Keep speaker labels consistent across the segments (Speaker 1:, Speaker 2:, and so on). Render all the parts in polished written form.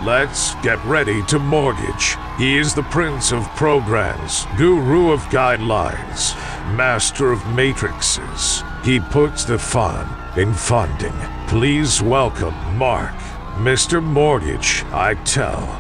Speaker 1: Let's get ready to mortgage. He is the prince of programs, guru of guidelines, master of matrices. He puts the fun in funding. Please welcome Mark, Mr. Mortgage Eitel.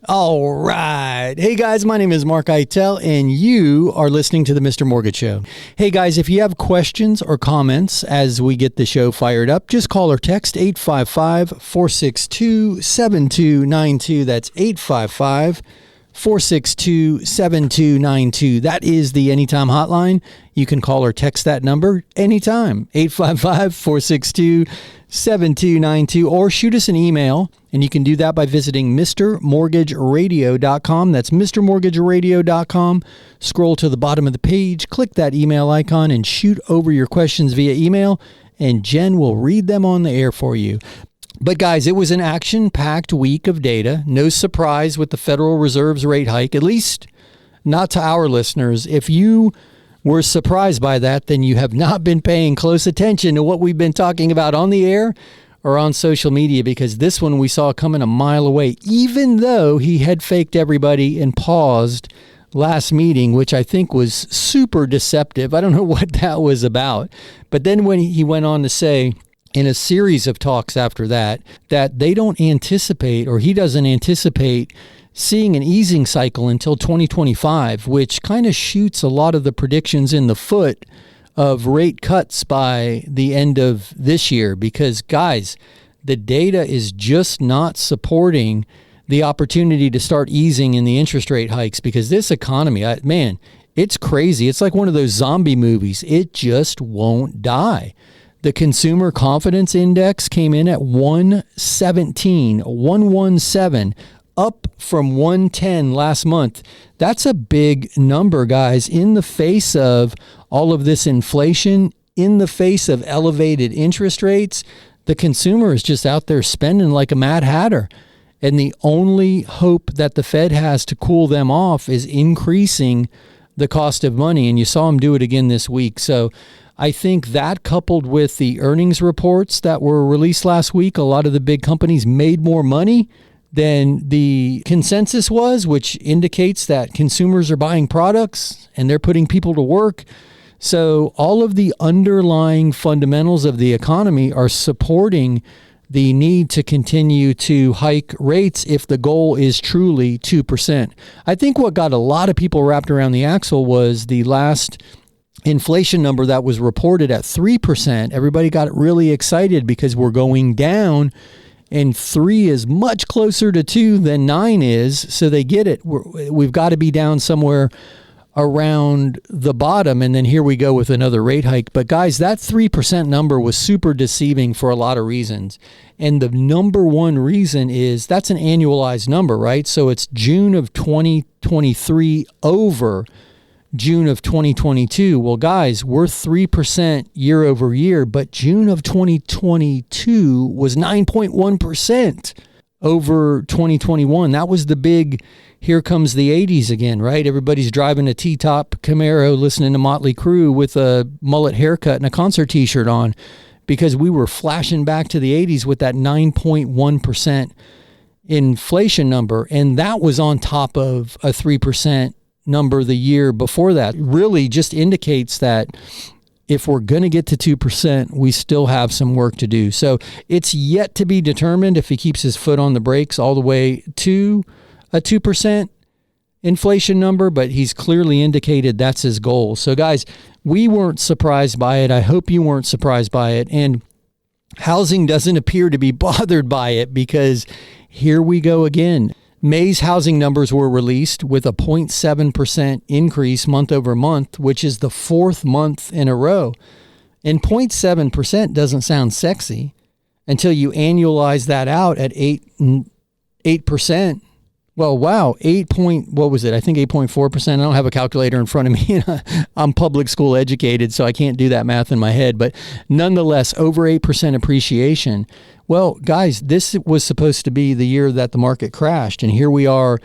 Speaker 2: All right. Hey guys, my name is Mark Eitel and you are listening to the Mr. Mortgage Show. Hey guys, if you have questions or comments as we get the show fired up, just call or text 855-462-7292. That's 855-462-7292. That is the Anytime Hotline. You can call or text that number anytime, 855-462-7292, or shoot us an email, and you can do that by visiting MrMortgageRadio.com. That's MrMortgageRadio.com. Scroll to the bottom of the page, click that email icon, and shoot over your questions via email, and Jen will read them on the air for you. But guys, it was an action-packed week of data. No surprise with the Federal Reserve's rate hike, at least not to our listeners. If you were surprised by that, then you have not been paying close attention to what we've been talking about on the air or on social media, because this one we saw coming a mile away, even though he had faked everybody and paused last meeting, which I think was super deceptive. I don't know what that was about. But then when he went on to say, in a series of talks after that they don't anticipate, or he doesn't anticipate, seeing an easing cycle until 2025, which kind of shoots a lot of the predictions in the foot of rate cuts by the end of this year. Because, guys, the data is just not supporting the opportunity to start easing in the interest rate hikes, because this economy, man, it's crazy. It's like one of those zombie movies. It just won't die. The Consumer Confidence Index came in at 117, up from 110 last month. That's a big number, guys, in the face of all of this inflation, in the face of elevated interest rates. The consumer is just out there spending like a Mad Hatter. And the only hope that the Fed has to cool them off is increasing the cost of money. And you saw them do it again this week. So I think that, coupled with the earnings reports that were released last week, a lot of the big companies made more money than the consensus was, which indicates that consumers are buying products and they're putting people to work. So all of the underlying fundamentals of the economy are supporting the need to continue to hike rates if the goal is truly 2%. I think what got a lot of people wrapped around the axle was the last inflation number that was reported at 3%. Everybody got really excited because we're going down, and 3 is much closer to 2 than 9 is. So they get it. We've got to be down somewhere around the bottom. And then here we go with another rate hike. But guys, that 3% number was super deceiving for a lot of reasons. And the number one reason is that's an annualized number, right? So it's June of 2023 over June of 2022. Well, guys, we're 3% year over year, but June of 2022 was 9.1% over 2021. That was the big, here comes the 80s again, right? Everybody's driving a T-top Camaro, listening to Motley Crue with a mullet haircut and a concert t-shirt on, because we were flashing back to the 80s with that 9.1% inflation number. And that was on top of a 3% number the year before that. It really just indicates that if we're going to get to 2%, we still have some work to do. So it's yet to be determined if he keeps his foot on the brakes all the way to a 2% inflation number, but he's clearly indicated that's his goal. So guys, we weren't surprised by it. I hope you weren't surprised by it. And housing doesn't appear to be bothered by it, because here we go again. May's housing numbers were released with a 0.7% increase month over month, which is the fourth month in a row. And 0.7% doesn't sound sexy until you annualize that out at 8%. Well, wow, what was it? I think 8.4%. I don't have a calculator in front of me. I'm public school educated, so I can't do that math in my head. But nonetheless, over 8% appreciation. Well, guys, this was supposed to be the year that the market crashed. And here we are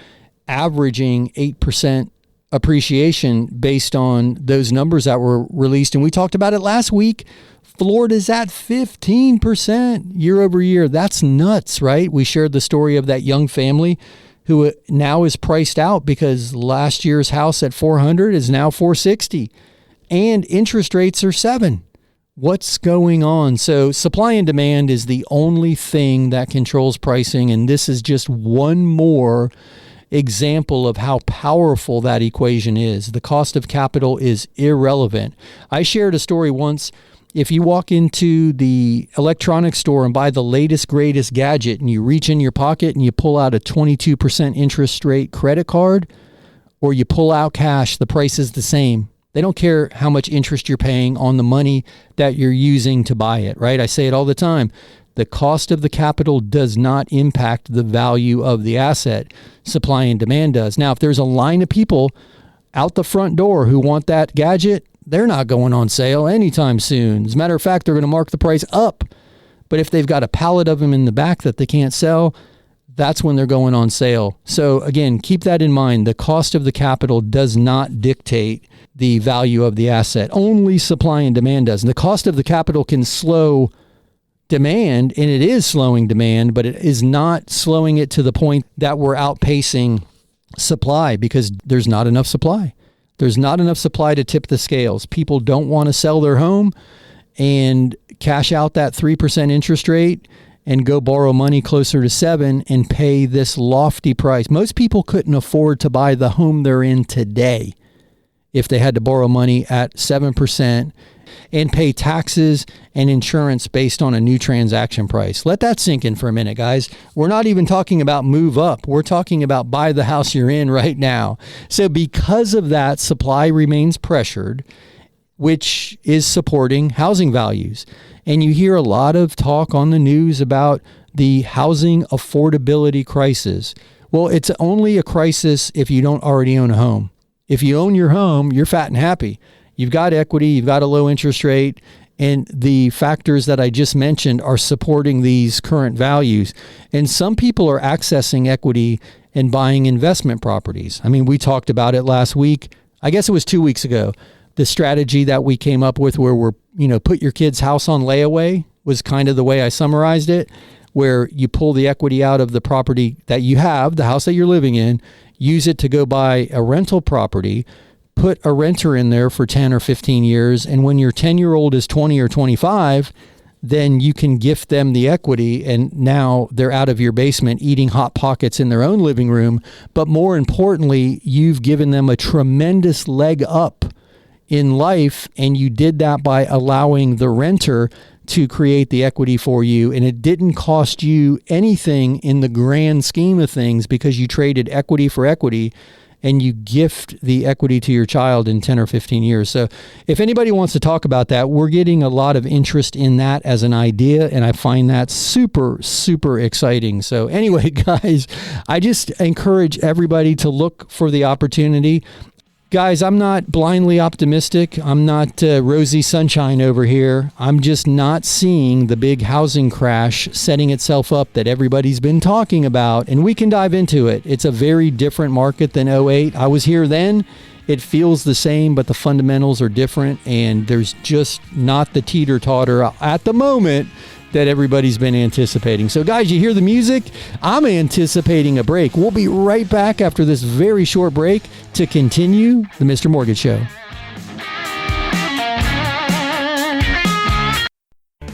Speaker 2: averaging 8% appreciation based on those numbers that were released. And we talked about it last week. Florida's at 15% year over year. That's nuts, right? We shared the story of that young family who now is priced out because last year's house at 400 is now 460 and interest rates are 7. What's going on? So supply and demand is the only thing that controls pricing. And this is just one more example of how powerful that equation is. The cost of capital is irrelevant. I shared a story once. If you walk into the electronics store and buy the latest, greatest gadget and you reach in your pocket and you pull out a 22% interest rate credit card, or you pull out cash, the price is the same. They don't care how much interest you're paying on the money that you're using to buy it, right? I say it all the time. The cost of the capital does not impact the value of the asset. Supply and demand does. Now, if there's a line of people out the front door who want that gadget, they're not going on sale anytime soon. As a matter of fact, they're going to mark the price up. But if they've got a pallet of them in the back that they can't sell, that's when they're going on sale. So again, keep that in mind. The cost of the capital does not dictate the value of the asset. Only supply and demand does. And the cost of the capital can slow demand, and it is slowing demand, but it is not slowing it to the point that we're outpacing supply because there's not enough supply. There's not enough supply to tip the scales. People don't want to sell their home and cash out that 3% interest rate and go borrow money closer to 7 and pay this lofty price. Most people couldn't afford to buy the home they're in today if they had to borrow money at 7% and pay taxes and insurance based on a new transaction price. Let that sink in for a minute, guys. We're not even talking about move up. We're talking about buy the house you're in right now. So because of that, supply remains pressured, which is supporting housing values. And you hear a lot of talk on the news about the housing affordability crisis. Well, it's only a crisis if you don't already own a home. If you own your home, you're fat and happy. You've got equity, you've got a low interest rate, and the factors that I just mentioned are supporting these current values. And some people are accessing equity and buying investment properties. I mean, we talked about it last week. I guess it was 2 weeks ago. The strategy that we came up with where we're, put your kid's house on layaway was kind of the way I summarized it, where you pull the equity out of the property that you have, the house that you're living in, use it to go buy a rental property, put a renter in there for 10 or 15 years. And when your 10-year-old is 20 or 25, then you can gift them the equity. And now they're out of your basement eating Hot Pockets in their own living room. But more importantly, you've given them a tremendous leg up in life. And you did that by allowing the renter to create the equity for you. And it didn't cost you anything in the grand scheme of things because you traded equity for equity and you gift the equity to your child in 10 or 15 years. So if anybody wants to talk about that, we're getting a lot of interest in that as an idea, and I find that super, super exciting. So anyway, guys, I just encourage everybody to look for the opportunity. Guys, I'm not blindly optimistic. I'm not rosy sunshine over here. I'm just not seeing the big housing crash setting itself up that everybody's been talking about. And we can dive into it. It's a very different market than '08. I was here then. It feels the same, but the fundamentals are different. And there's just not the teeter-totter at the moment that everybody's been anticipating. So guys, you hear the music? I'm anticipating a break. We'll be right back after this very short break to continue the Mr. Mortgage Show.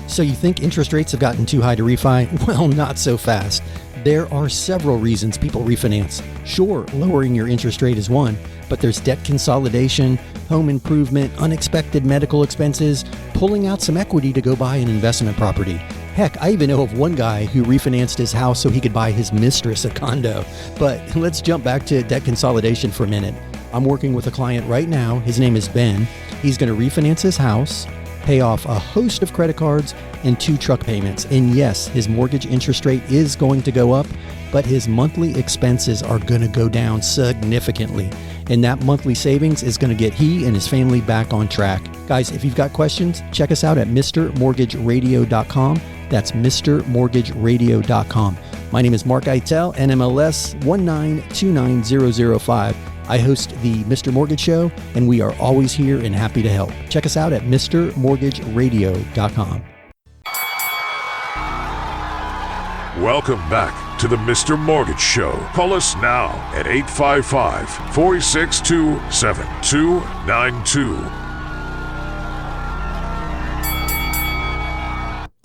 Speaker 2: So you think interest rates have gotten too high to refi? Well, not so fast. There are several reasons people refinance. Sure, lowering your interest rate is one, but there's debt consolidation, home improvement, unexpected medical expenses, pulling out some equity to go buy an investment property. Heck, I even know of one guy who refinanced his house so he could buy his mistress a condo. But let's jump back to debt consolidation for a minute. I'm working with a client right now. His name is Ben. He's going to refinance his house, pay off a host of credit cards and 2 truck payments. And yes, his mortgage interest rate is going to go up, but his monthly expenses are going to go down significantly. And that monthly savings is going to get he and his family back on track. Guys, if you've got questions, check us out at mrmortgageradio.com. That's mrmortgageradio.com. My name is Mark Eitel, NMLS 1929005. I host the Mr. Mortgage Show, and we are always here and happy to help. Check us out at mrmortgageradio.com.
Speaker 1: Welcome back to the Mr. Mortgage Show. Call us now at 855-462-7292.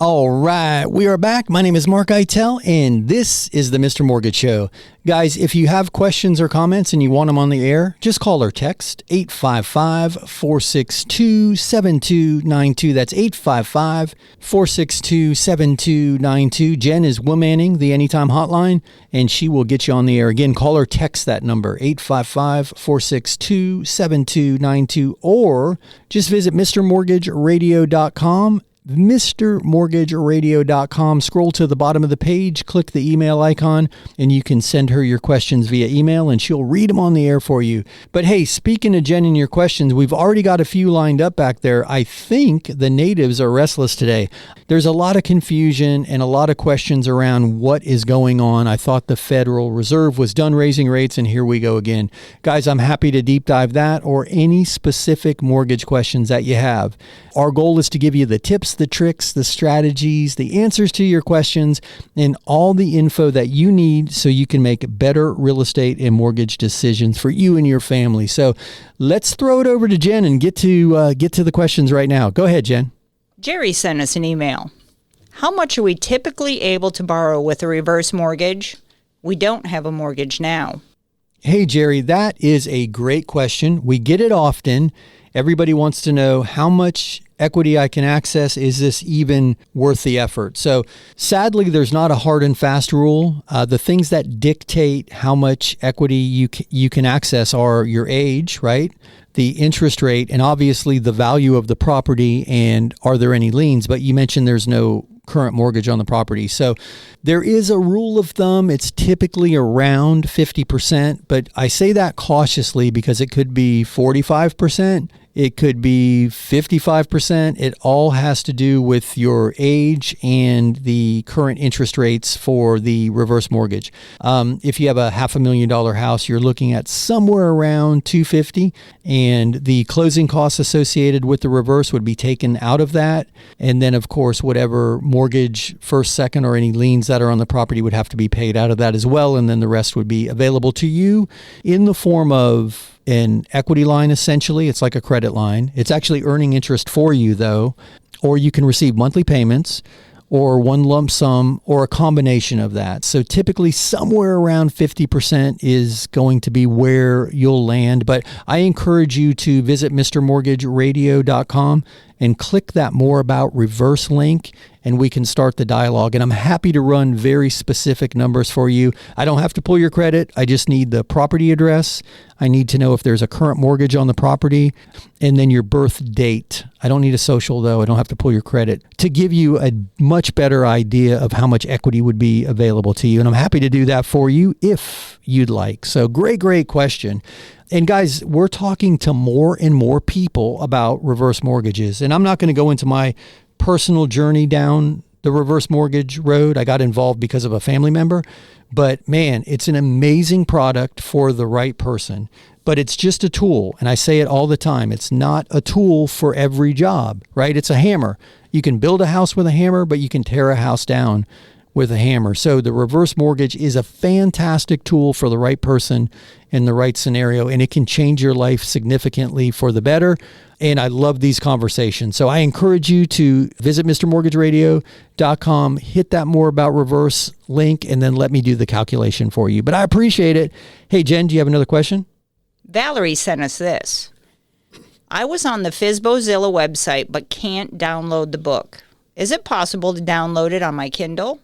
Speaker 2: All right, we are back. My name is Mark Eitel, and this is the Mr. Mortgage Show. Guys, if you have questions or comments and you want them on the air, just call or text 855-462-7292. That's 855-462-7292. Jen is womanning the Anytime Hotline, and she will get you on the air. Again, call or text that number, 855-462-7292, or just visit mrmortgageradio.com. mrmortgageradio.com. Scroll to the bottom of the page, click the email icon, and you can send her your questions via email, and she'll read them on the air for you. But hey, speaking of Jen and your questions, we've already got a few lined up back there. I think the natives are restless today. There's a lot of confusion and a lot of questions around what is going on. I thought the Federal Reserve was done raising rates, and here we go again. Guys, I'm happy to deep dive that or any specific mortgage questions that you have. Our goal is to give you the tips, the tricks, the strategies, the answers to your questions, and all the info that you need so you can make better real estate and mortgage decisions for you and your family. So let's throw it over to Jen and get to the questions right now. Go ahead, Jen.
Speaker 3: Jerry sent us an email. How much are we typically able to borrow with a reverse mortgage? We don't have a mortgage now.
Speaker 2: Hey, Jerry, that is a great question. We get it often. Everybody wants to know how much equity I can access. Is this even worth the effort? So sadly, there's not a hard and fast rule. The things that dictate how much equity you can access are your age, right? The interest rate, and obviously the value of the property, and are there any liens? But you mentioned there's no current mortgage on the property. So there is a rule of thumb. It's typically around 50%, but I say that cautiously because it could be 45%. It could be 55%. It all has to do with your age and the current interest rates for the reverse mortgage. If you have a $500,000 house, you're looking at somewhere around $250,000, and the closing costs associated with the reverse would be taken out of that. And then, of course, whatever mortgage, first, second, or any liens that are on the property would have to be paid out of that as well. And then the rest would be available to you in the form of an equity line. Essentially, it's like a credit line. It's actually earning interest for you, though, or you can receive monthly payments or one lump sum or a combination of that. So typically somewhere around 50% is going to be where you'll land. But I encourage you to visit mrmortgageradio.com and click that more about reverse link, and we can start the dialogue. And I'm happy to run very specific numbers for you. I don't have to pull your credit. I just need the property address. I need to know if there's a current mortgage on the property, and then your birth date. I don't need a social, though. I don't have to pull your credit, to give you a much better idea of how much equity would be available to you. And I'm happy to do that for you if you'd like. So great question. And guys, we're talking to more and more people about reverse mortgages. And I'm not going to go into my personal journey down the reverse mortgage road. I got involved because of a family member. But man, it's an amazing product for the right person. But it's just a tool. And I say it all the time. It's not a tool for every job, right? It's a hammer. You can build a house with a hammer, but you can tear a house down with a hammer. So the reverse mortgage is a fantastic tool for the right person in the right scenario, and it can change your life significantly for the better. And I love these conversations. So I encourage you to visit mrmortgageradio.com, hit that more about reverse link, and then let me do the calculation for you. But I appreciate it. Hey, Jen, do you have another question?
Speaker 3: Valerie sent us this. I was on the FSBOzilla website but can't download the book. Is it possible to download it on my Kindle?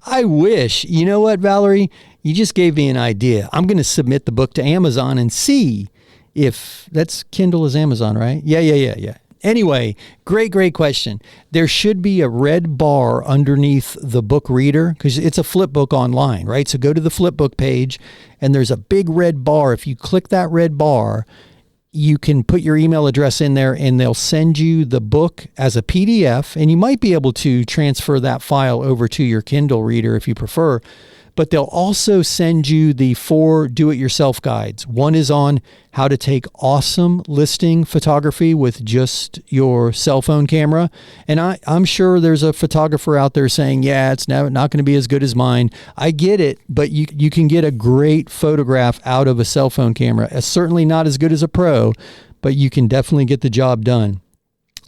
Speaker 2: I wish. You know what, Valerie? You just gave me an idea. I'm going to submit the book to Amazon and see if that's Kindle is Amazon, right? Yeah. Anyway, great question. There should be a red bar underneath the book reader because it's a flip book online, right? So go to the flip book page and there's a big red bar. If you click that red bar, you can put your email address in there and they'll send you the book as a PDF, and you might be able to transfer that file over to your Kindle reader if you prefer. but they'll also send you the 4 do-it-yourself guides. One is on how to take awesome listing photography with just your cell phone camera. And I'm sure there's a photographer out there saying, yeah, it's not going to be as good as mine. I get it, but you can get a great photograph out of a cell phone camera. It's certainly not as good as a pro, but you can definitely get the job done.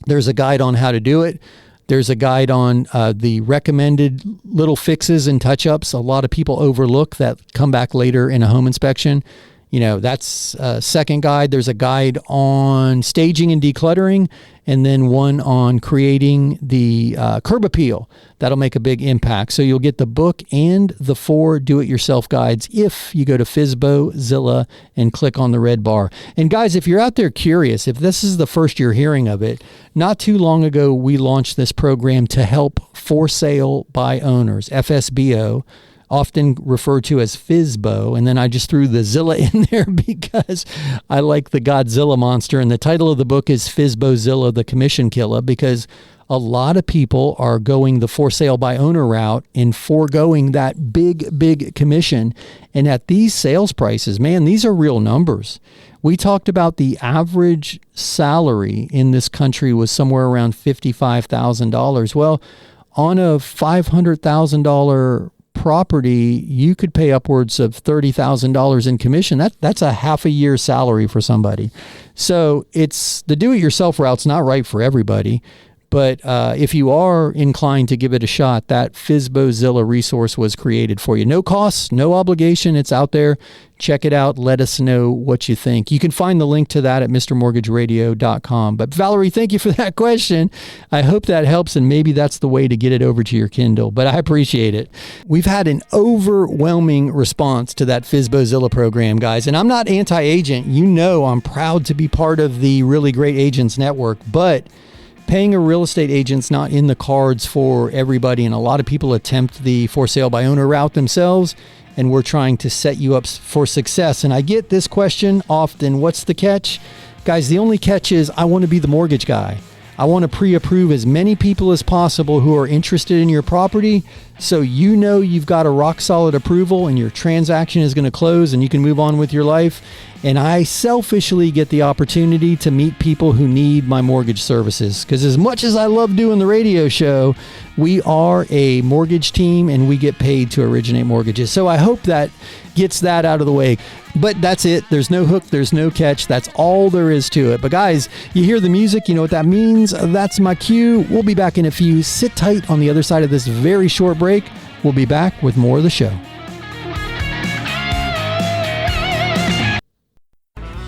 Speaker 2: There's a guide on how to do it. There's a guide on the recommended little fixes and touch-ups a lot of people overlook that come back later in a home inspection. That's a second guide. There's a guide on staging and decluttering, and then one on creating the curb appeal. That'll make a big impact. So you'll get the book and the 4 do-it-yourself guides if you go to FisboZilla and click on the red bar. And guys, if you're out there curious, if this is the first you're hearing of it, not too long ago we launched this program to help for sale by owners, FSBO, often referred to as Fisbo, and then I just threw the Zilla in there because I like the Godzilla monster, and the title of the book is FisboZilla, the Commission Killer, because a lot of people are going the for sale by owner route and foregoing that big commission. And at these sales prices, man, these are real numbers. We talked about the average salary in this country was somewhere around $55,000. Well, on a $500,000 property, you could pay upwards of $30,000 in commission. That's a half a year's salary for somebody. So it's the do-it-yourself route's not right for everybody. But if you are inclined to give it a shot, that FisboZilla resource was created for you. No cost, no obligation. It's out there. Check it out. Let us know what you think. You can find the link to that at mrmortgageradio.com. But Valerie, thank you for that question. I hope that helps, and maybe that's the way to get it over to your Kindle. But I appreciate it. We've had an overwhelming response to that FisboZilla program, guys. And I'm not anti-agent. I'm proud to be part of the Really Great Agents Network. But paying a real estate agent's not in the cards for everybody, and a lot of people attempt the for sale by owner route themselves, and we're trying to set you up for success. And I get this question often, what's the catch? Guys, the only catch is I want to be the mortgage guy. I want to pre-approve as many people as possible who are interested in your property, so you've got a rock-solid approval and your transaction is going to close and you can move on with your life. And I selfishly get the opportunity to meet people who need my mortgage services, because as much as I love doing the radio show, we are a mortgage team and we get paid to originate mortgages. So I hope that gets that out of the way. But that's it. There's no hook. There's no catch. That's all there is to it. But guys, you hear the music. You know what that means. That's my cue. We'll be back in a few. Sit tight on the other side of this very short break. We'll be back with more of the show.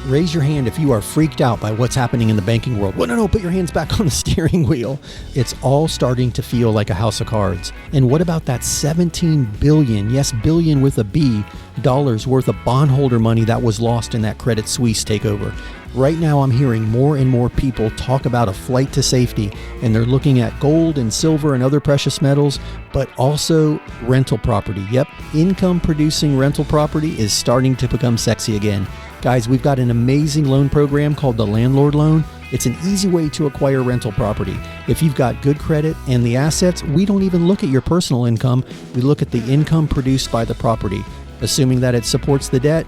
Speaker 2: Raise your hand if you are freaked out by what's happening in the banking world. Well, no, put your hands back on the steering wheel. It's all starting to feel like a house of cards. And what about that $17 billion, yes, billion with a B, dollars worth of bondholder money that was lost in that Credit Suisse takeover? Right now, I'm hearing more and more people talk about a flight to safety, and they're looking at gold and silver and other precious metals, but also rental property. Yep, income-producing rental property is starting to become sexy again. Guys, we've got an amazing loan program called the Landlord Loan. It's an easy way to acquire rental property. If you've got good credit and the assets, we don't even look at your personal income. We look at the income produced by the property. Assuming that it supports the debt,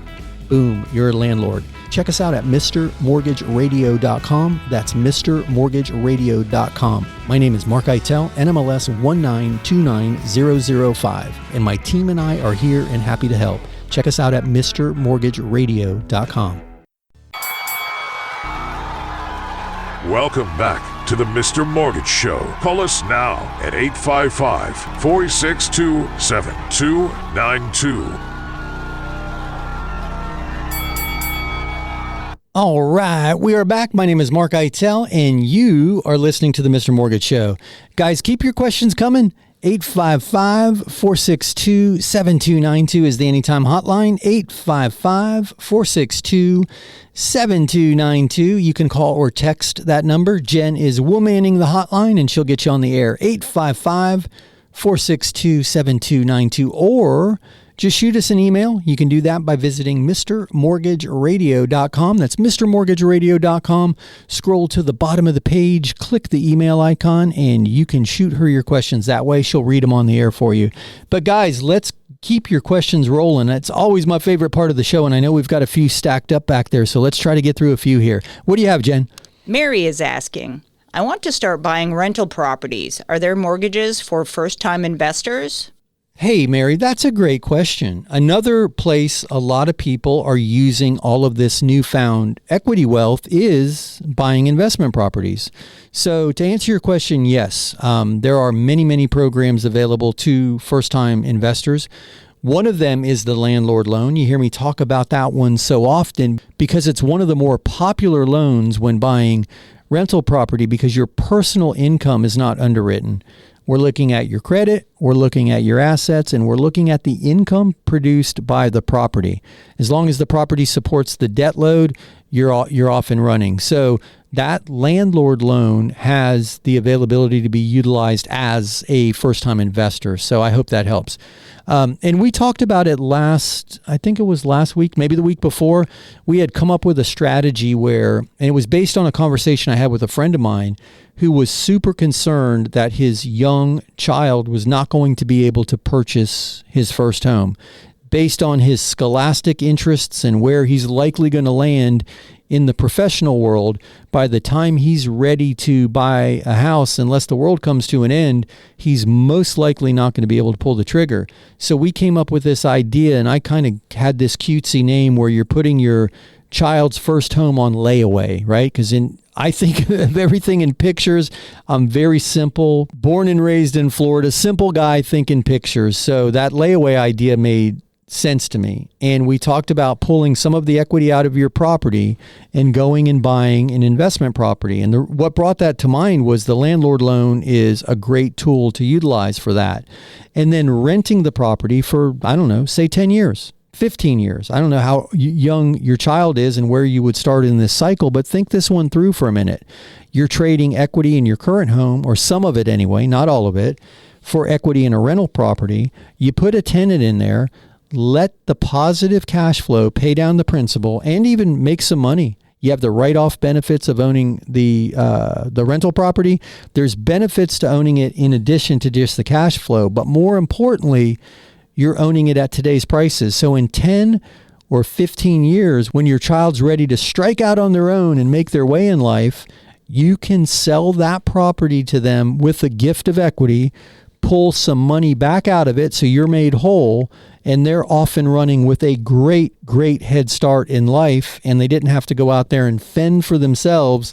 Speaker 2: boom, you're a landlord. Check us out at mrmortgageradio.com. That's mrmortgageradio.com. My name is Mark Eitel, NMLS 1929005, and my team and I are here and happy to help. Check us out at mrmortgageradio.com.
Speaker 1: Welcome back to the Mr. Mortgage Show. Call us now at 855-462-7292.
Speaker 2: All right, we are back. My name is Mark Eitel, and you are listening to the Mr. Mortgage Show. Guys, keep your questions coming. 855-462-7292 is the Anytime Hotline. 855-462-7292. You can call or text that number. Jen is womanning the hotline, and she'll get you on the air. 855-462-7292. Or just shoot us an email. You can do that by visiting mrmortgageradio.com. That's mrmortgageradio.com. Scroll to the bottom of the page, click the email icon, and you can shoot her your questions that way. She'll read them on the air for you. But guys, let's keep your questions rolling. That's always my favorite part of the show, and I know we've got a few stacked up back there, so let's try to get through a few here. What do you have, Jen?
Speaker 3: Mary is asking, I want to start buying rental properties. Are there mortgages for first-time investors?
Speaker 2: Hey, Mary, that's a great question. Another place a lot of people are using all of this newfound equity wealth is buying investment properties. So to answer your question, yes, there are many, many programs available to first-time investors. One of them is the landlord loan. You hear me talk about that one so often because it's one of the more popular loans when buying rental property because your personal income is not underwritten. We're looking at your credit, we're looking at your assets, and we're looking at the income produced by the property. As long as the property supports the debt load, you're off and running. So that landlord loan has the availability to be utilized as a first-time investor. So I hope that helps. And we talked about it I think it was last week, maybe the week before. We had come up with a strategy and it was based on a conversation I had with a friend of mine who was super concerned that his young child was not going to be able to purchase his first home based on his scholastic interests and where he's likely going to land in the professional world. By the time he's ready to buy a house, unless the world comes to an end, he's most likely not going to be able to pull the trigger. So we came up with this idea, and I kind of had this cutesy name where you're putting your child's first home on layaway, right? Because I think of everything in pictures. I'm very simple, born and raised in Florida, simple guy thinking pictures. So that layaway idea made sense to me. And we talked about pulling some of the equity out of your property and going and buying an investment property. And what brought that to mind was the landlord loan is a great tool to utilize for that. And then renting the property for, I don't know, say 10 years. 15 years. I don't know how young your child is and where you would start in this cycle, but think this one through for a minute. You're trading equity in your current home, or some of it anyway, not all of it, for equity in a rental property. You put a tenant in there, let the positive cash flow pay down the principal and even make some money. You have the write-off benefits of owning the rental property. There's benefits to owning it in addition to just the cash flow, but more importantly, you're owning it at today's prices. So in 10 or 15 years, when your child's ready to strike out on their own and make their way in life, you can sell that property to them with a gift of equity, pull some money back out of it so you're made whole, and they're off and running with a great, great head start in life, and they didn't have to go out there and fend for themselves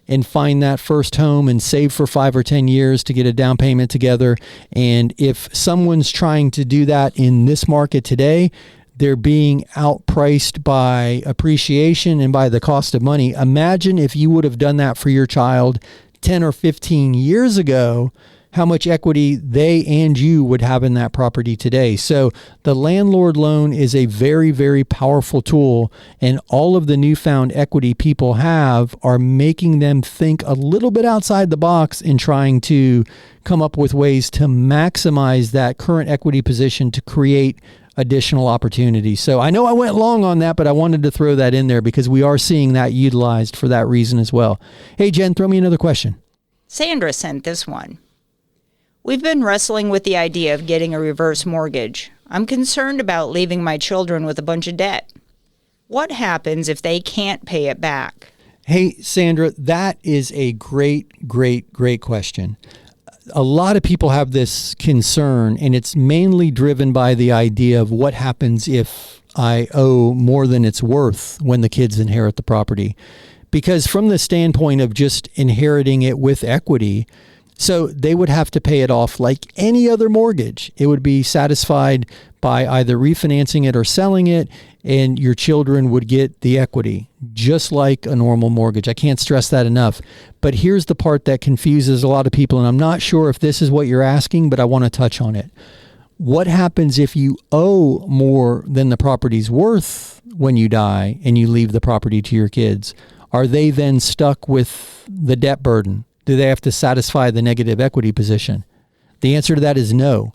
Speaker 2: and find that first home and save for 5 or 10 years to get a down payment together. And if someone's trying to do that in this market today, they're being outpriced by appreciation and by the cost of money. Imagine if you would have done that for your child 10 or 15 years ago, how much equity they and you would have in that property today. So the landlord loan is a very, very powerful tool, and all of the newfound equity people have are making them think a little bit outside the box in trying to come up with ways to maximize that current equity position to create additional opportunities. So I know I went long on that, but I wanted to throw that in there because we are seeing that utilized for that reason as well. Hey, Jen, throw me another question.
Speaker 3: Sandra sent this one. We've been wrestling with the idea of getting a reverse mortgage. I'm concerned about leaving my children with a bunch of debt. What happens if they can't pay it back?
Speaker 2: Hey, Sandra, that is a great, great, great question. A lot of people have this concern, and it's mainly driven by the idea of what happens if I owe more than it's worth when the kids inherit the property. Because from the standpoint of just inheriting it with equity, so they would have to pay it off like any other mortgage. It would be satisfied by either refinancing it or selling it, and your children would get the equity, just like a normal mortgage. I can't stress that enough. But here's the part that confuses a lot of people, and I'm not sure if this is what you're asking, but I want to touch on it. What happens if you owe more than the property's worth when you die and you leave the property to your kids? Are they then stuck with the debt burden? Do they have to satisfy the negative equity position? The answer to that is no.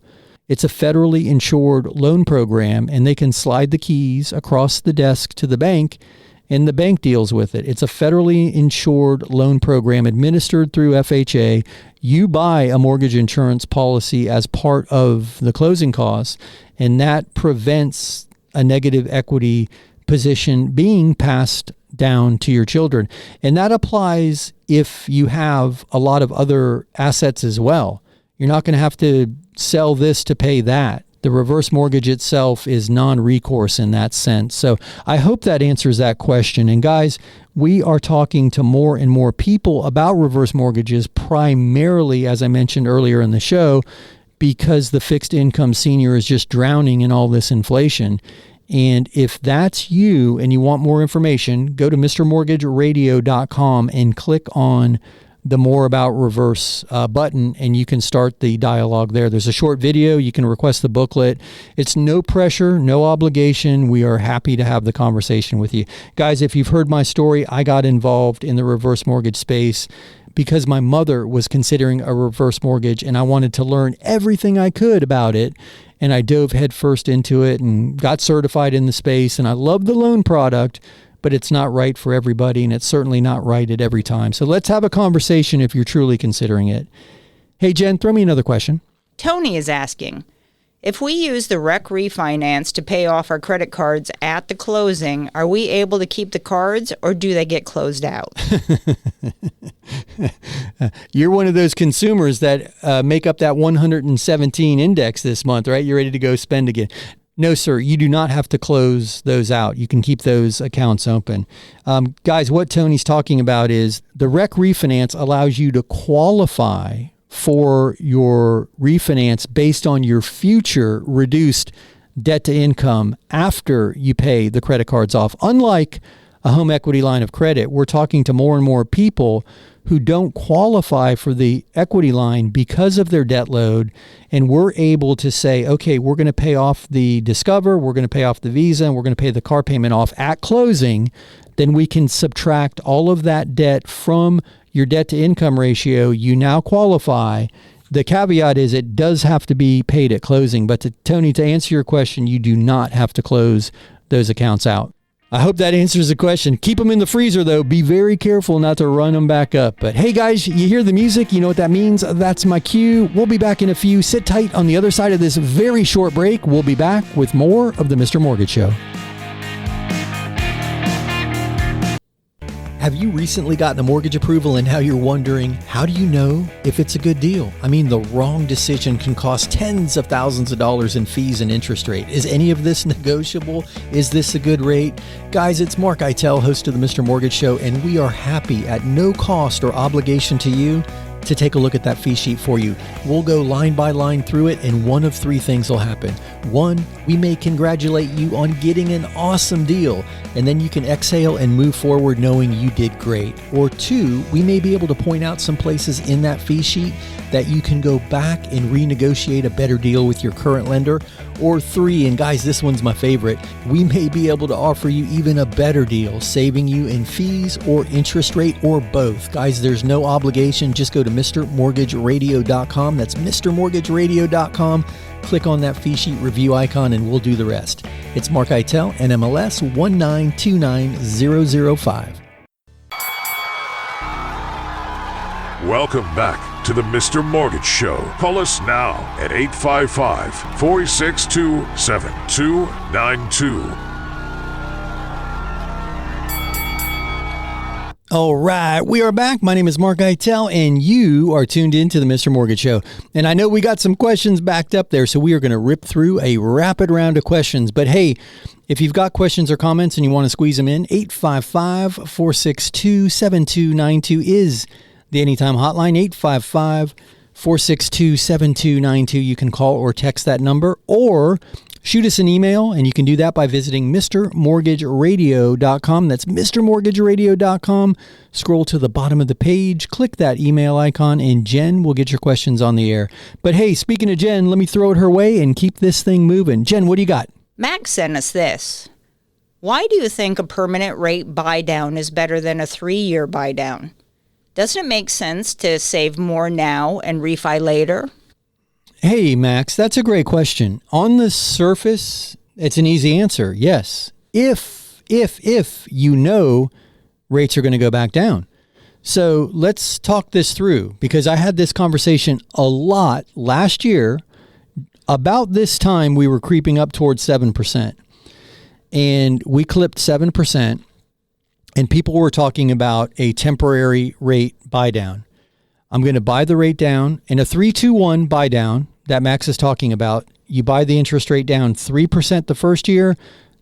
Speaker 2: It's a federally insured loan program, and they can slide the keys across the desk to the bank, and the bank deals with it. It's a federally insured loan program administered through FHA. you buy a mortgage insurance policy as part of the closing costs, and that prevents a negative equity position being passed down to your children. And that applies if you have a lot of other assets as well. You're not going to have to sell this to pay that. The reverse mortgage itself is non-recourse in that sense. So I hope that answers that question. And guys, we are talking to more and more people about reverse mortgages, primarily, as I mentioned earlier in the show, because the fixed income senior is just drowning in all this inflation. And if that's you and you want more information, go to mrmortgageradio.com and click on the More About Reverse button, and you can start the dialogue there. There's a short video. You can request the booklet. It's no pressure, no obligation. We are happy to have the conversation with you. Guys, if you've heard my story, I got involved in the reverse mortgage space because my mother was considering a reverse mortgage, and I wanted to learn everything I could about it. And I dove headfirst into it and got certified in the space. And I love the loan product, but it's not right for everybody, and it's certainly not right at every time. So let's have a conversation if you're truly considering it. Hey, Jen, throw me another question.
Speaker 3: Tony is asking, if we use the rec refinance to pay off our credit cards at the closing, are we able to keep the cards or do they get closed out?
Speaker 2: You're one of those consumers that make up that 117 index this month, right? You're ready to go spend again. No, sir, you do not have to close those out. You can keep those accounts open. Guys, what Tony's talking about is the rec refinance allows you to qualify for your refinance based on your future reduced debt to income after you pay the credit cards off. Unlike a home equity line of credit, we're talking to more and more people who don't qualify for the equity line because of their debt load. And we're able to say, okay, we're going to pay off the Discover, we're going to pay off the Visa, and we're going to pay the car payment off at closing. Then we can subtract all of that debt from your debt to income ratio. You now qualify. The caveat is it does have to be paid at closing. But Tony, to answer your question, you do not have to close those accounts out. I hope that answers the question. Keep them in the freezer, though. Be very careful not to run them back up. But hey, guys, you hear the music? You know what that means? That's my cue. We'll be back in a few. Sit tight on the other side of this very short break. We'll be back with more of the Mr. Mortgage Show. Have you recently gotten a mortgage approval and now you're wondering, how do you know if it's a good deal? I mean, the wrong decision can cost tens of thousands of dollars in fees and interest rate. Is any of this negotiable? Is this a good rate? Guys, it's Mark Eitel, host of the Mr. Mortgage Show, and we are happy at no cost or obligation to you to take a look at that fee sheet for you. We'll go line by line through it, and one of three things will happen. One, we may congratulate you on getting an awesome deal, and then you can exhale and move forward knowing you did great. Or two, we may be able to point out some places in that fee sheet that you can go back and renegotiate a better deal with your current lender. Or three, and guys, this one's my favorite, we may be able to offer you even a better deal, saving you in fees or interest rate or both. Guys, there's no obligation. Just go to mrmortgageradio.com. That's mrmortgageradio.com. Click on that fee sheet review icon and we'll do the rest. It's Mark Eitel, NMLS 1929005.
Speaker 1: Welcome back to the Mr. Mortgage Show. Call us now at 855-462-7292.
Speaker 2: All right, we are back. My name is Mark Eitel, and you are tuned in to the Mr. Mortgage Show. And I know we got some questions backed up there, so we are going to rip through a rapid round of questions. But hey, if you've got questions or comments and you want to squeeze them in, 855-462-7292 is the Anytime Hotline, 855-462-7292. You can call or text that number, or shoot us an email, and you can do that by visiting mrmortgageradio.com. That's mrmortgageradio.com. Scroll to the bottom of the page, click that email icon, and Jen will get your questions on the air. But hey, speaking of Jen, let me throw it her way and keep this thing moving. Jen, what do you got?
Speaker 3: Max sent us this. Why do you think a permanent rate buy down is better than a 3-year buy down? Doesn't it make sense to save more now and refi later?
Speaker 2: Hey, Max, that's a great question. On the surface, it's an easy answer. Yes. If you know rates are going to go back down. So let's talk this through, because I had this conversation a lot last year. About this time, we were creeping up towards 7%. And we clipped 7%. And people were talking about a temporary rate buy down. I'm going to buy the rate down. In a 3-2-1 buy down that Max is talking about, you buy the interest rate down 3% the first year,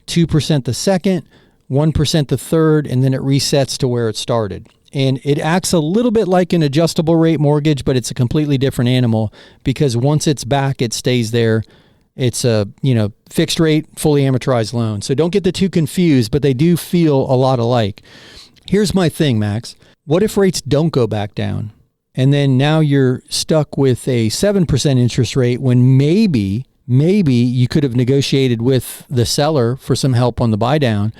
Speaker 2: 2% the second, 1% the third, and then it resets to where it started. And it acts a little bit like an adjustable rate mortgage, but it's a completely different animal, because once it's back, it stays there. It's a, fixed rate, fully amortized loan. So don't get the two confused, but they do feel a lot alike. Here's my thing, Max. What if rates don't go back down? And then now you're stuck with a 7% interest rate when maybe you could have negotiated with the seller for some help on the buy down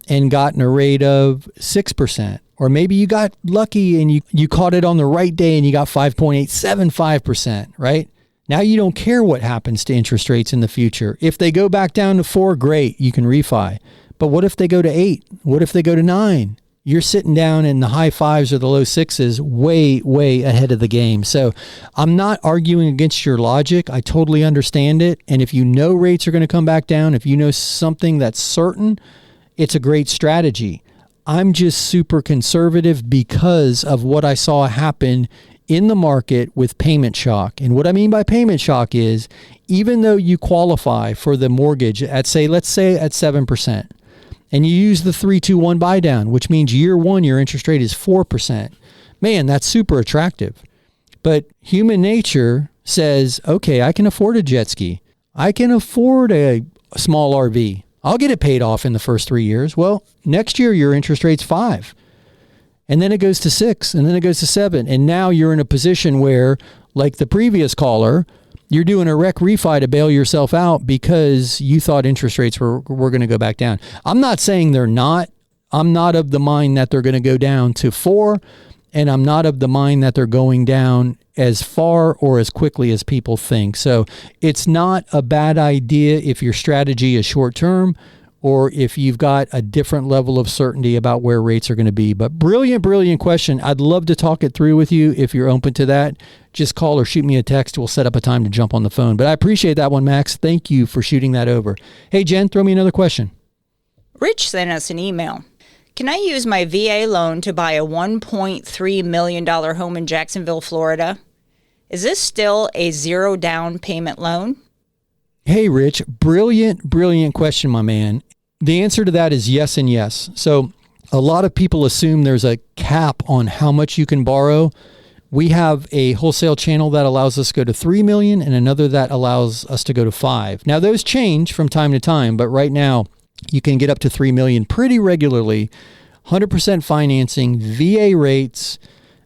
Speaker 2: and gotten a rate of 6%. Or maybe you got lucky and you caught it on the right day and you got 5.875%, right? Now you don't care what happens to interest rates in the future. If they go back down to 4, great, you can refi. But what if they go to 8? What if they go to 9? You're sitting down in the high 5s or the low 6s, way, way ahead of the game. So I'm not arguing against your logic. I totally understand it. And if you know rates are going to come back down, if you know something that's certain, it's a great strategy. I'm just super conservative because of what I saw happen in the market with payment shock. And what I mean by payment shock is, even though you qualify for the mortgage at, let's say at 7%, and you use the 3-2-1 buy down, which means year one, your interest rate is 4%. Man, that's super attractive. But human nature says, okay, I can afford a jet ski. I can afford a small RV. I'll get it paid off in the first 3 years. Well, next year, your interest rate's 5. And then it goes to 6, and then it goes to 7. And now you're in a position where, like the previous caller, you're doing a rec refi to bail yourself out because you thought interest rates were going to go back down. I'm not saying they're not. I'm not of the mind that they're going to go down to 4, and I'm not of the mind that they're going down as far or as quickly as people think. So it's not a bad idea if your strategy is short term, or if you've got a different level of certainty about where rates are going to be. But brilliant question. I'd love to talk it through with you if you're open to that. Just call or shoot me a text. We'll set up a time to jump on the phone. But I appreciate that one, Max. Thank you for shooting that over. Hey, Jen, throw me another question.
Speaker 3: Rich sent us an email. Can I use my VA loan to buy a $1.3 million home in Jacksonville, Florida? Is this still a 0 down payment loan?
Speaker 2: Hey, Rich, brilliant question, my man. The answer to that is yes and yes. So a lot of people assume there's a cap on how much you can borrow. We have a wholesale channel that allows us to go to 3 million and another that allows us to go to 5. Now those change from time to time, but right now you can get up to 3 million pretty regularly. 100% financing, VA rates.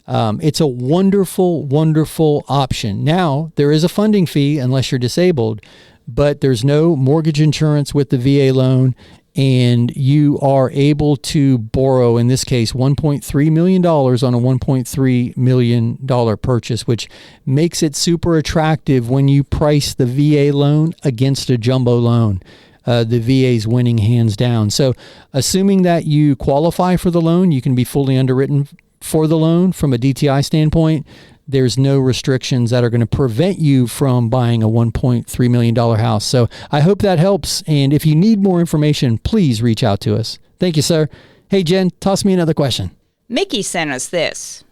Speaker 2: It's a wonderful option. Now there is a funding fee unless you're disabled, but there's no mortgage insurance with the VA loan, and you are able to borrow, in this case, $1.3 million on a $1.3 million purchase, which makes it super attractive when you price the VA loan against a jumbo loan. The VA's winning hands down. So assuming that you qualify for the loan, you can be fully underwritten for the loan from a DTI standpoint. There's no restrictions that are going to prevent you from buying a $1.3 million house. So I hope that helps. And if you need more information, please reach out to us. Thank you, sir. Hey, Jen, toss me another question.
Speaker 3: Mickey sent us this.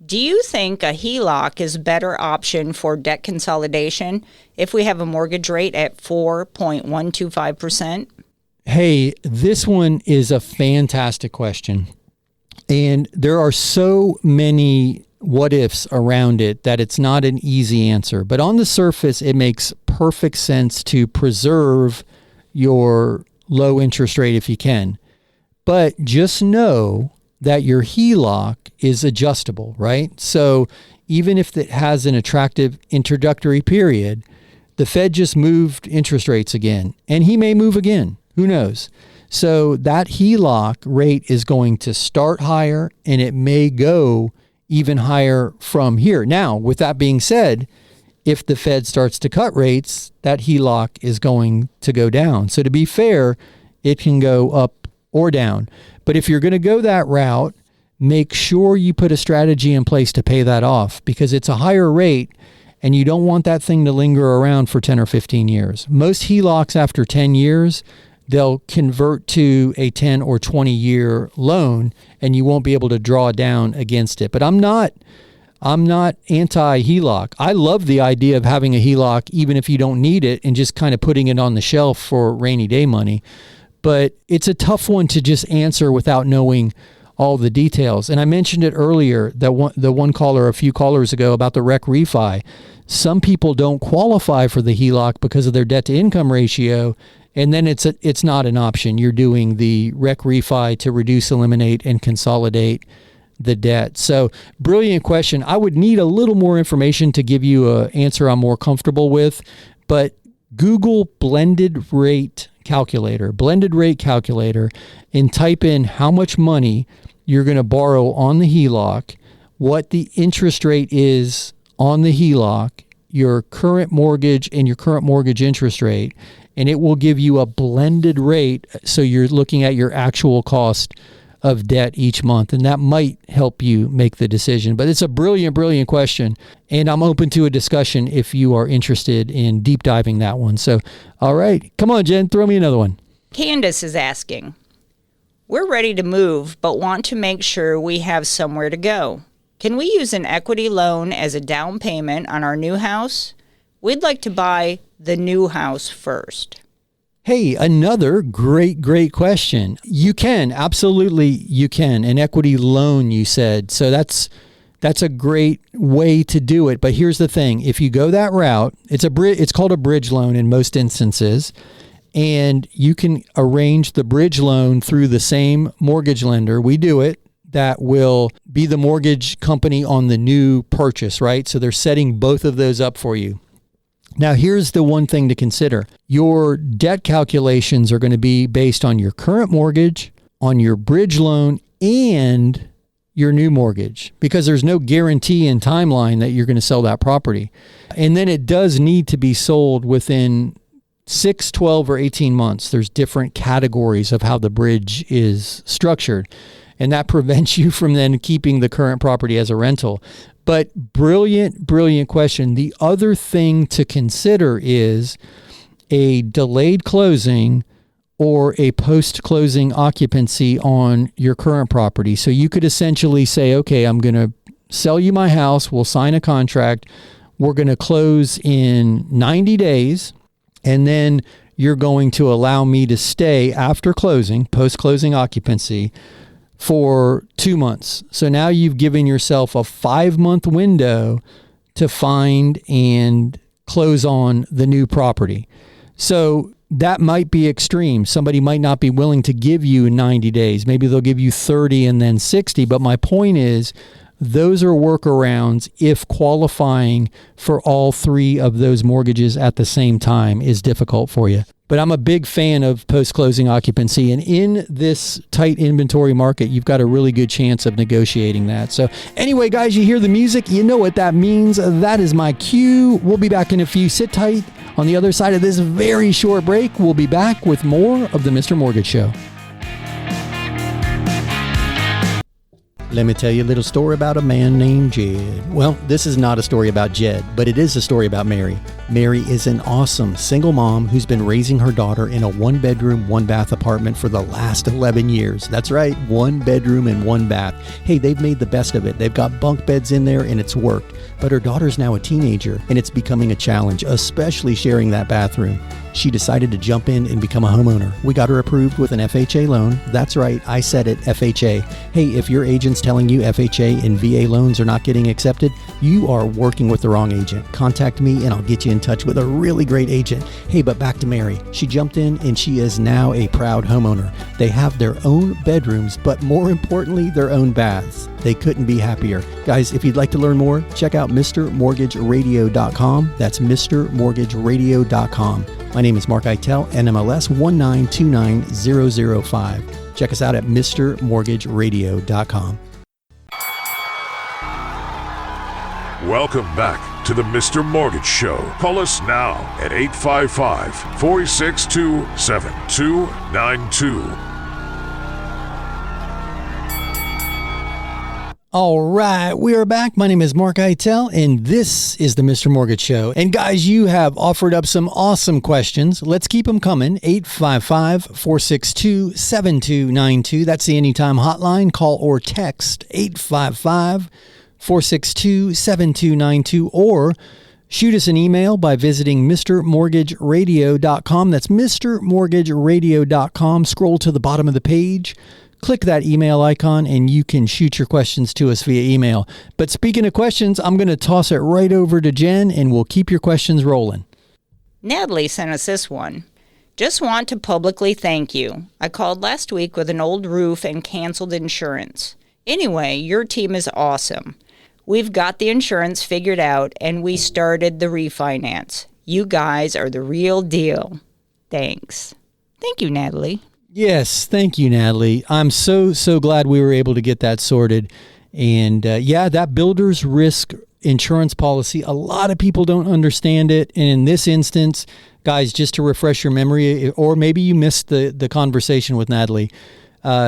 Speaker 3: Do you think a HELOC is a better option for debt consolidation if we have a mortgage rate at 4.125%?
Speaker 2: Hey, this one is a fantastic question. And there are so many what ifs around it that it's not an easy answer. But on the surface, it makes perfect sense to preserve your low interest rate if you can. But just know that your HELOC is adjustable, right? So even if it has an attractive introductory period, the Fed just moved interest rates again, and he may move again. Who knows? So that HELOC rate is going to start higher, and it may go even higher from here. Now, with that being said, if the Fed starts to cut rates, that HELOC is going to go down. So to be fair, it can go up or down. But if you're going to go that route, make sure you put a strategy in place to pay that off, because it's a higher rate and you don't want that thing to linger around for 10 or 15 years. Most HELOCs after 10 years, they'll convert to a 10 or 20 year loan and you won't be able to draw down against it. But I'm not anti-HELOC. I love the idea of having a HELOC even if you don't need it and just kind of putting it on the shelf for rainy day money. But it's a tough one to just answer without knowing all the details. And I mentioned it earlier, that the one caller a few callers ago about the rec refi. Some people don't qualify for the HELOC because of their debt to income ratio, and then it's not an option. You're doing the rec refi to reduce, eliminate, and consolidate the debt. So brilliant question. I would need a little more information to give you an answer I'm more comfortable with, but Google blended rate calculator, and type in how much money you're going to borrow on the HELOC, what the interest rate is on the HELOC, your current mortgage and your current mortgage interest rate, and it will give you a blended rate. So you're looking at your actual cost of debt each month, and that might help you make the decision. But it's a brilliant question, and I'm open to a discussion if you are interested in deep diving that one. So, all right, come on, Jen, throw me another one.
Speaker 3: Candace is asking, we're ready to move, but want to make sure we have somewhere to go. Can we use an equity loan as a down payment on our new house? We'd like to buy the new house first.
Speaker 2: Hey, another great question. You can, absolutely you can. An equity loan, you said. So that's a great way to do it. But here's the thing. If you go that route, it's called a bridge loan in most instances. And you can arrange the bridge loan through the same mortgage lender. We do it. That will be the mortgage company on the new purchase, right? So they're setting both of those up for you. Now, here's the one thing to consider. Your debt calculations are going to be based on your current mortgage, on your bridge loan, and your new mortgage, because there's no guarantee and timeline that you're going to sell that property. And then it does need to be sold within 6, 12, or 18 months. There's different categories of how the bridge is structured, and that prevents you from then keeping the current property as a rental. But brilliant question. The other thing to consider is a delayed closing or a post-closing occupancy on your current property. So you could essentially say, okay, I'm going to sell you my house. We'll sign a contract. We're going to close in 90 days. And then you're going to allow me to stay after closing, post-closing occupancy, for 2 months. So now you've given yourself a 5-month window to find and close on the new property. So that might be extreme. Somebody might not be willing to give you 90 days. Maybe they'll give you 30 and then 60. But my point is, those are workarounds if qualifying for all 3 of those mortgages at the same time is difficult for you. But I'm a big fan of post-closing occupancy. And in this tight inventory market, you've got a really good chance of negotiating that. So anyway, guys, you hear the music. You know what that means. That is my cue. We'll be back in a few. Sit tight. On the other side of this very short break, we'll be back with more of the Mr. Mortgage Show. Let me tell you a little story about a man named Jed. Well, this is not a story about Jed, but it is a story about Mary. Mary is an awesome single mom who's been raising her daughter in a 1-bedroom, 1-bath apartment for the last 11 years. That's right, 1 bedroom and 1 bath. Hey, they've made the best of it. They've got bunk beds in there and it's worked. But her daughter's now a teenager and it's becoming a challenge, especially sharing that bathroom. She decided to jump in and become a homeowner. We got her approved with an FHA loan. That's right, I said it, FHA. Hey, if your agent's telling you FHA and VA loans are not getting accepted, you are working with the wrong agent. Contact me and I'll get you in touch with a really great agent. Hey, but back to Mary. She jumped in and she is now a proud homeowner. They have their own bedrooms, but more importantly, their own baths. They couldn't be happier. Guys, if you'd like to learn more, check out MrMortgageRadio.com. That's MrMortgageRadio.com. My name is Mark Eitel, NMLS 1929005. Check us out at MrMortgageRadio.com.
Speaker 1: Welcome back to the Mr. Mortgage Show. Call us now at 855-462-7292.
Speaker 2: All right, we are back. My name is Mark Eitel, and this is the Mr. Mortgage Show. And guys, you have offered up some awesome questions. Let's keep them coming. 855-462-7292. That's the Anytime Hotline. Call or text 855-462-7292, or shoot us an email by visiting mrmortgageradio.com. That's mrmortgageradio.com. Scroll to the bottom of the page. Click that email icon and you can shoot your questions to us via email. But speaking of questions, I'm going to toss it right over to Jen and we'll keep your questions rolling.
Speaker 3: Natalie sent us this one. Just want to publicly thank you. I called last week with an old roof and canceled insurance. Anyway, your team is awesome. We've got the insurance figured out and we started the refinance. You guys are the real deal. Thanks. Thank you, Natalie.
Speaker 2: Yes, thank you, Natalie. I'm so glad we were able to get that sorted. And that builder's risk insurance policy, a lot of people don't understand it. And in this instance, guys, just to refresh your memory, or maybe you missed the conversation with Natalie,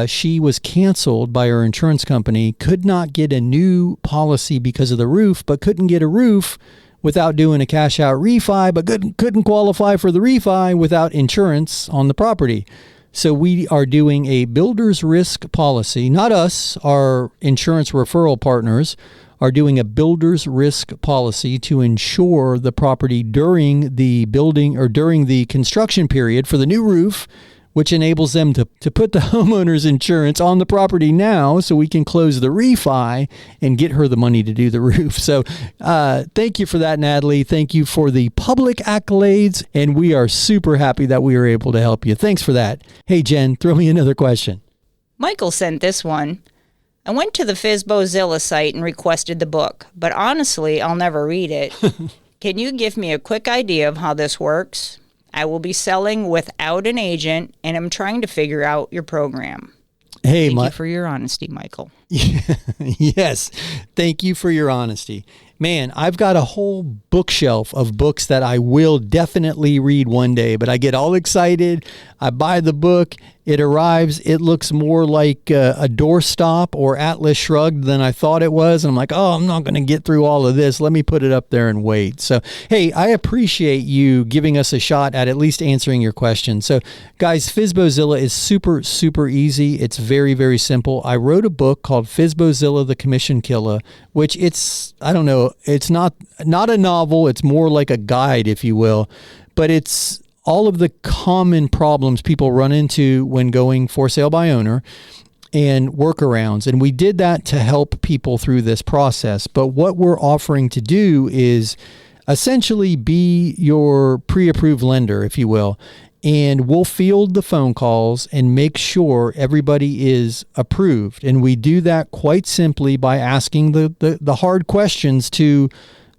Speaker 2: she was canceled by her insurance company, could not get a new policy because of the roof, but couldn't get a roof without doing a cash out refi, but couldn't qualify for the refi without insurance on the property. So we are doing a builder's risk policy. Not us, our insurance referral partners are doing a builder's risk policy to insure the property during the building or during the construction period for the new roof, which enables them to put the homeowner's insurance on the property now so we can close the refi and get her the money to do the roof. So thank you for that, Natalie. Thank you for the public accolades, and we are super happy that we were able to help you. Thanks for that. Hey, Jen, throw me another question.
Speaker 3: Michael sent this one. I went to the FSBOzilla site and requested the book, but honestly, I'll never read it. Can you give me a quick idea of how this works? I will be selling without an agent, and I'm trying to figure out your program.
Speaker 2: Hey,
Speaker 3: Thank you for your honesty, Michael.
Speaker 2: Yes, thank you for your honesty. Man, I've got a whole bookshelf of books that I will definitely read one day, but I get all excited. I buy the book. It arrives. It looks more like a doorstop or Atlas Shrugged than I thought it was. And I'm like, oh, I'm not going to get through all of this. Let me put it up there and wait. So, hey, I appreciate you giving us a shot at least answering your question. So, guys, FSBOzilla is super, super easy. It's very, very simple. I wrote a book called FSBOzilla, the Commission Killer, which it's not a novel. It's more like a guide, if you will, but it's all of the common problems people run into when going for sale by owner and workarounds. And we did that to help people through this process. But what we're offering to do is essentially be your pre-approved lender, if you will. And we'll field the phone calls and make sure everybody is approved. And we do that quite simply by asking the hard questions to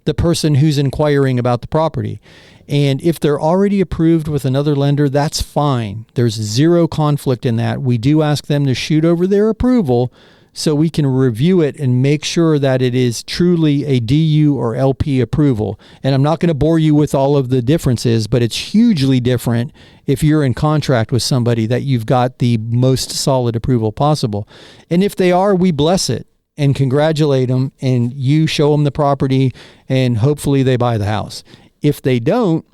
Speaker 2: the person who's inquiring about the property. And if they're already approved with another lender, that's fine. There's zero conflict in that. We do ask them to shoot over their approval so we can review it and make sure that it is truly a DU or LP approval. And I'm not going to bore you with all of the differences, but it's hugely different if you're in contract with somebody that you've got the most solid approval possible. And if they are, we bless it and congratulate them, and you show them the property, and hopefully they buy the house. If they don't,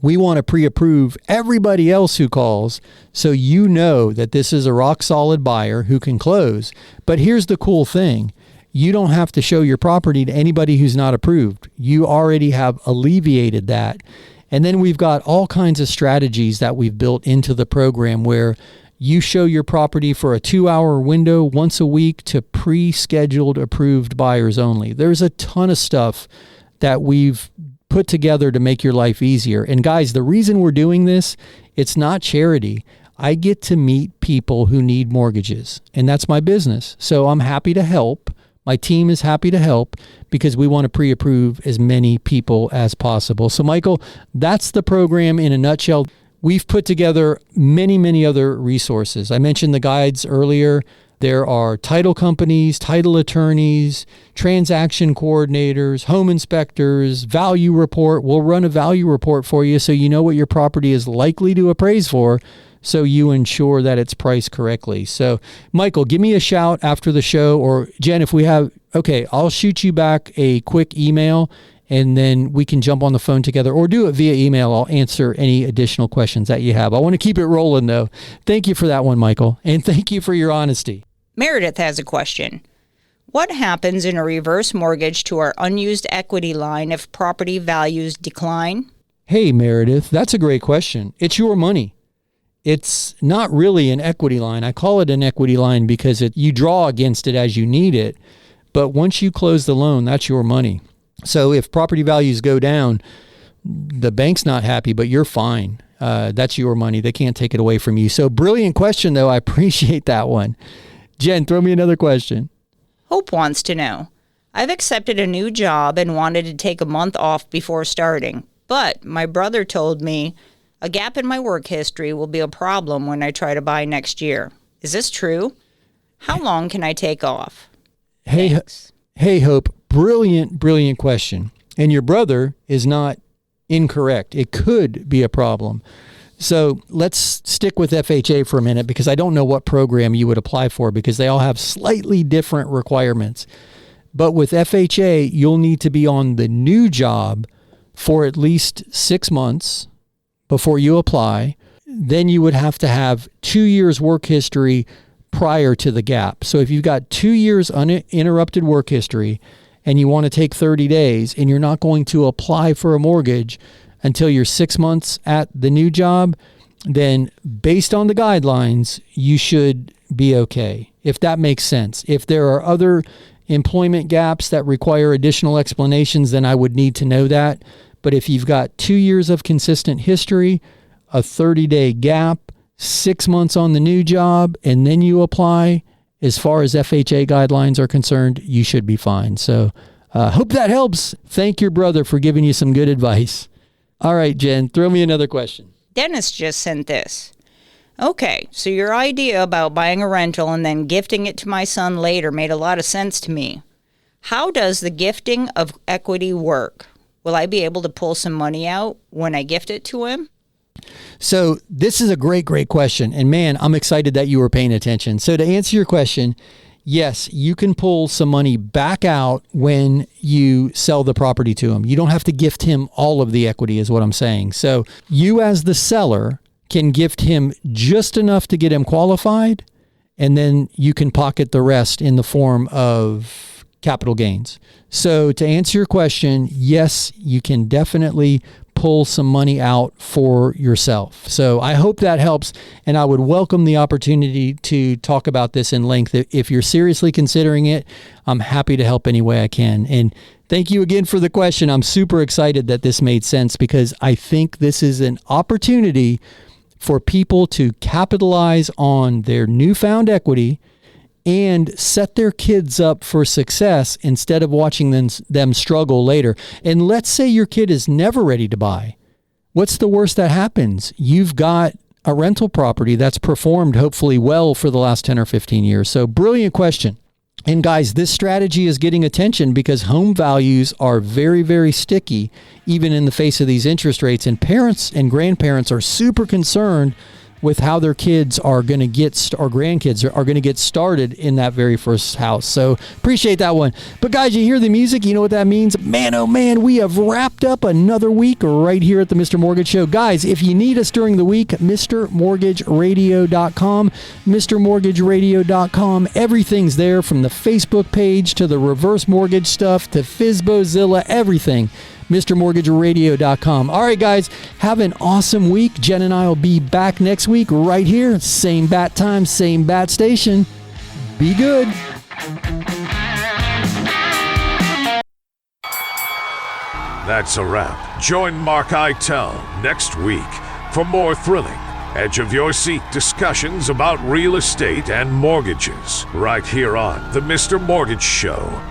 Speaker 2: we want to pre-approve everybody else who calls so you know that this is a rock-solid buyer who can close. But here's the cool thing. You don't have to show your property to anybody who's not approved. You already have alleviated that. And then we've got all kinds of strategies that we've built into the program where you show your property for a 2-hour window once a week to pre-scheduled approved buyers only. There's a ton of stuff that we've put together to make your life easier. And guys, the reason we're doing this, it's not charity. I get to meet people who need mortgages, and that's my business. So I'm happy to help. My team is happy to help because we want to pre-approve as many people as possible. So Michael, that's the program in a nutshell. We've put together many, many other resources. I mentioned the guides earlier. There are title companies, title attorneys, transaction coordinators, home inspectors, value report. We'll run a value report for you so you know what your property is likely to appraise for, so you ensure that it's priced correctly. So, Michael, give me a shout after the show, or Jen, if we have, okay, I'll shoot you back a quick email and then we can jump on the phone together, or do it via email. I'll answer any additional questions that you have. I want to keep it rolling, though. Thank you for that one, Michael, and thank you for your honesty.
Speaker 3: Meredith has a question. What happens in a reverse mortgage to our unused equity line if property values decline?
Speaker 2: Hey, Meredith, that's a great question. It's your money. It's not really an equity line. I call it an equity line because you draw against it as you need it. But once you close the loan, that's your money. So if property values go down, the bank's not happy, but you're fine. That's your money. They can't take it away from you. So brilliant question, though. I appreciate that one. Jen, throw me another question.
Speaker 3: Hope wants to know. I've accepted a new job and wanted to take a month off before starting, but my brother told me a gap in my work history will be a problem when I try to buy next year. Is this true? How long can I take off? Thanks.
Speaker 2: Hey, Hope. Brilliant question. And your brother is not incorrect. It could be a problem. So let's stick with FHA for a minute, because I don't know what program you would apply for, because they all have slightly different requirements. But with FHA, you'll need to be on the new job for at least 6 months before you apply. Then you would have to have 2 years work history prior to the gap. So if you've got 2 years uninterrupted work history and you want to take 30 days and you're not going to apply for a mortgage until you're 6 months at the new job, then based on the guidelines, you should be okay, if that makes sense. If there are other employment gaps that require additional explanations, then I would need to know that. But if you've got 2 years of consistent history, a 30-day gap, 6 months on the new job, and then you apply, as far as FHA guidelines are concerned, you should be fine. So hope that helps. Thank your brother for giving you some good advice. All right, Jen, throw me another question.
Speaker 3: Dennis just sent this. Okay, so your idea about buying a rental and then gifting it to my son later made a lot of sense to me. How does the gifting of equity work? Will I be able to pull some money out when I gift it to him?
Speaker 2: So this is a great question. And man, I'm excited that you were paying attention. So to answer your question, yes, you can pull some money back out when you sell the property to him. You don't have to gift him all of the equity, is what I'm saying. So you as the seller can gift him just enough to get him qualified, and then you can pocket the rest in the form of capital gains. So to answer your question, yes, you can definitely pull some money out for yourself. So I hope that helps, and I would welcome the opportunity to talk about this in length. If you're seriously considering it, I'm happy to help any way I can. And thank you again for the question. I'm super excited that this made sense, because I think this is an opportunity for people to capitalize on their newfound equity and set their kids up for success instead of watching them struggle later. And let's say your kid is never ready to buy. What's the worst that happens? You've got a rental property that's performed hopefully well for the last 10 or 15 years. So brilliant question. And guys, this strategy is getting attention because home values are very, very sticky, even in the face of these interest rates. And parents and grandparents are super concerned with how their kids are going to get, or grandkids are going to get started in that very first house. So appreciate that one. But guys, you hear the music, you know what that means? Man, oh man, we have wrapped up another week right here at the Mr. Mortgage Show. Guys, if you need us during the week, MrMortgageRadio.com, MrMortgageRadio.com. Everything's there, from the Facebook page to the reverse mortgage stuff to FSBOzilla, everything. MrMortgageRadio.com. All right, guys, have an awesome week. Jen and I will be back next week right here. Same bat time, same bat station. Be good.
Speaker 1: That's a wrap. Join Mark Eitel next week for more thrilling, edge-of-your-seat discussions about real estate and mortgages right here on The Mr. Mortgage Show.